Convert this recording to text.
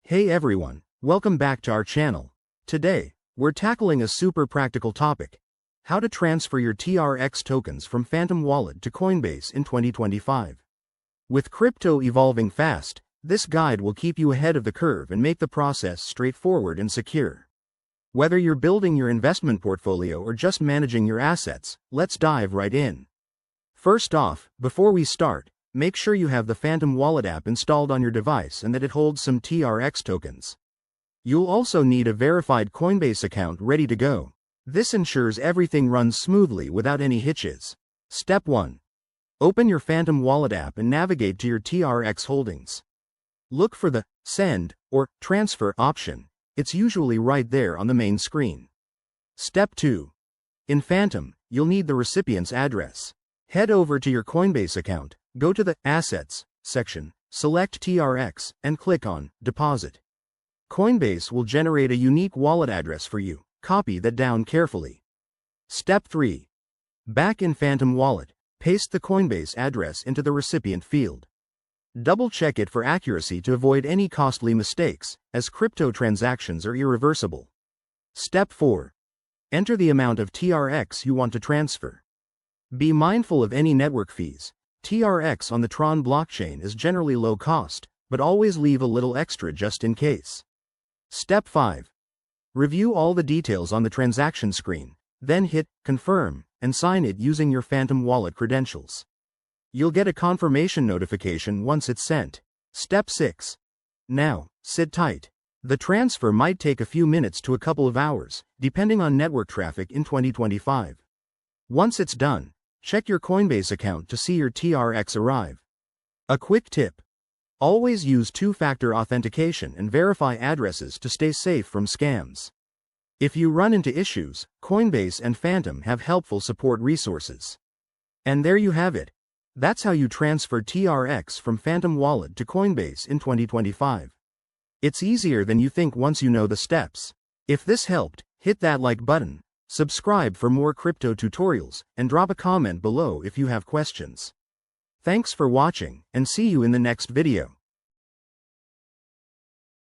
Hey everyone, welcome back to our channel. Today, we're tackling a super practical topic: how to transfer your TRX tokens from Phantom Wallet to Coinbase in 2025. With crypto evolving fast, this guide will keep you ahead of the curve and make the process straightforward and secure. Whether you're building your investment portfolio or just managing your assets, let's dive right in. First off, before we start, make sure you have the Phantom Wallet app installed on your device and that it holds some TRX tokens. You'll also need a verified Coinbase account ready to go. This ensures everything runs smoothly without any hitches. Step 1. Open your Phantom Wallet app and navigate to your TRX holdings. Look for the Send or Transfer option. It's usually right there on the main screen. Step 2. In Phantom, you'll need the recipient's address. Head over to your Coinbase account, go to the Assets section, select TRX, and click on Deposit. Coinbase will generate a unique wallet address for you. Copy that down carefully. Step 3. Back in Phantom Wallet, paste the Coinbase address into the recipient field. Double-check it for accuracy to avoid any costly mistakes, as crypto transactions are irreversible. Step 4. Enter the amount of TRX you want to transfer. Be mindful of any network fees. TRX on the Tron blockchain is generally low cost, but always leave a little extra just in case. Step 5. Review all the details on the transaction screen, then hit Confirm and sign it using your Phantom Wallet credentials. You'll get a confirmation notification once it's sent. Step 6. Now, sit tight. The transfer might take a few minutes to a couple of hours, depending on network traffic in 2025. Once it's done, check your Coinbase account to see your TRX arrive. A quick tip: always use two-factor authentication and verify addresses to stay safe from scams. If you run into issues, Coinbase and Phantom have helpful support resources. And there you have it. That's how you transfer TRX from Phantom Wallet to Coinbase in 2025. It's easier than you think once you know the steps. If this helped, hit that like button, subscribe for more crypto tutorials, and drop a comment below if you have questions. Thanks for watching, and see you in the next video.